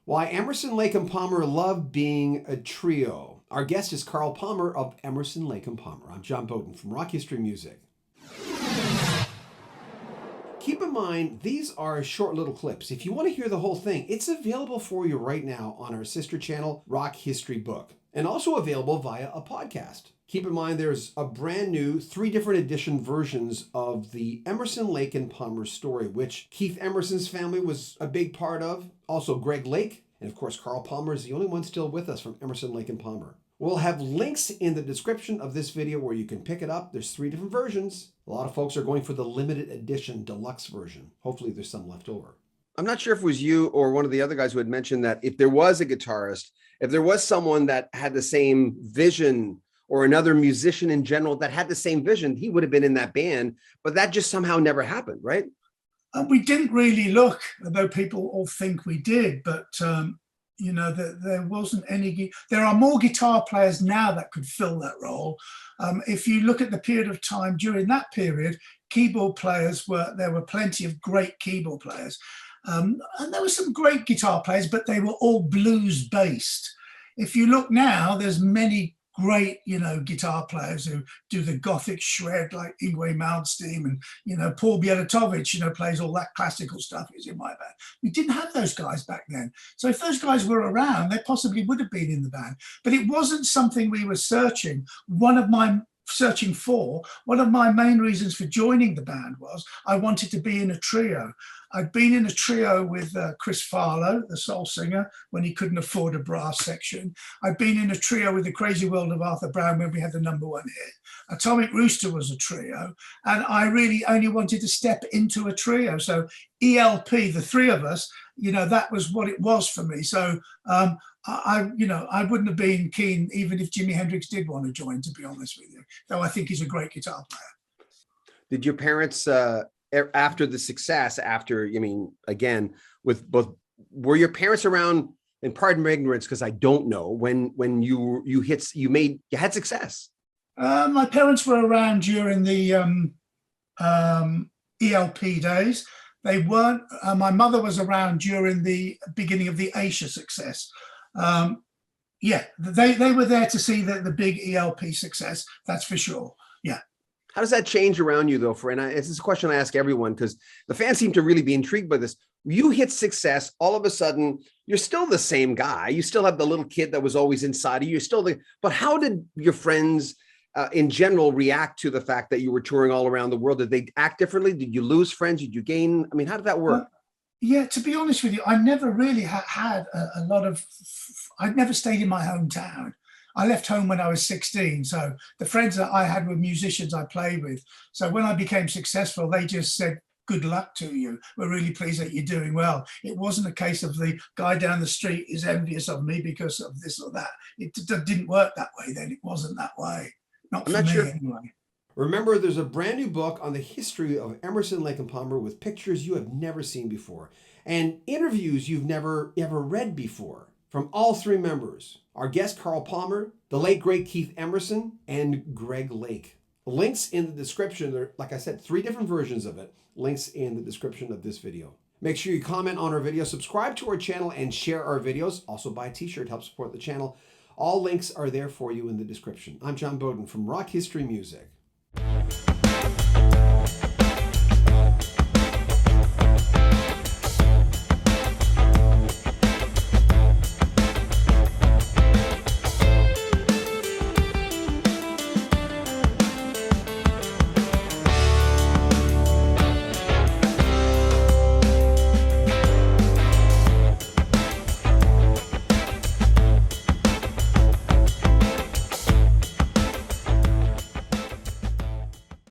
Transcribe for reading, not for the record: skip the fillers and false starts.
Why Emerson, Lake and Palmer love being a trio. Our guest is Carl Palmer of Emerson, Lake and Palmer. I'm John Beaudin from Rock History Music. Keep in mind, these are short little clips. If you want to hear the whole thing, it's available for you right now on our sister channel, Rock History Book, and also available via a podcast. Keep in mind, there's a brand new 3 different edition versions of the Emerson, Lake and Palmer story, which Keith Emerson's family was a big part of. Also Greg Lake, and of course, Carl Palmer is the only one still with us from Emerson, Lake and Palmer. We'll have links in the description of this video where you can pick it up. There's 3 different versions. A lot of folks are going for the limited edition deluxe version. Hopefully there's some left over. I'm not sure if it was you or one of the other guys who had mentioned that if there was a guitarist, if there was someone that had the same vision or another musician in general that had the same vision, he would have been in that band, but that just somehow never happened, right? We didn't really look, although people all think we did, but there wasn't any. There are more guitar players now that could fill that role. If you look at the period of time during that period, keyboard players there were plenty of great keyboard players. And there were some great guitar players, but they were all blues based. If you look now, there's many great, guitar players who do the gothic shred like Yngwie Malmsteen and, Paul Bielatowicz, plays all that classical stuff is in my band. We didn't have those guys back then. So if those guys were around, they possibly would have been in the band, but it wasn't something we were searching. One of my main reasons for joining the band was I wanted to be in a trio. I'd been in a trio with Chris Farlow, the soul singer, when he couldn't afford a brass section. I'd been in a trio with The Crazy World of Arthur Brown when we had the #1 hit. Atomic Rooster was a trio, and I really only wanted to step into a trio. So ELP, the 3 of us, that was what it was for me. So I wouldn't have been keen even if Jimi Hendrix did want to join, to be honest with you, though I think he's a great guitar player. Did your parents, after the success, with both, were your parents around, and pardon my ignorance, because I don't know, when you had success? My parents were around during the ELP days. They weren't, my mother was around during the beginning of the Asia success. They were there to see the big ELP success, that's for sure. Yeah. How does that change around you, though? This is a question I ask everyone, because the fans seem to really be intrigued by this. You hit success, all of a sudden, you're still the same guy. You still have the little kid that was always inside of you. But how did your friends in general react to the fact that you were touring all around the world? Did they act differently? Did you lose friends? Did you gain? How did that work? To be honest with you, I never really had a lot of, I'd never stayed in my hometown. I left home when I was 16. So the friends that I had were musicians I played with. So when I became successful, they just said, good luck to you. We're really pleased that you're doing well. It wasn't a case of the guy down the street is envious of me because of this or that. It didn't work that way then. It wasn't that way. Not for me anyway. Remember, there's a brand new book on the history of Emerson, Lake and Palmer with pictures you have never seen before and interviews you've never ever read before from all 3 members. Our guest, Carl Palmer, the late great Keith Emerson, and Greg Lake. Links in the description. There, like I said, 3 different versions of it. Links in the description of this video. Make sure you comment on our video, subscribe to our channel, and share our videos. Also buy a t-shirt, help support the channel. All links are there for you in the description. I'm John Beaudin from Rock History Music.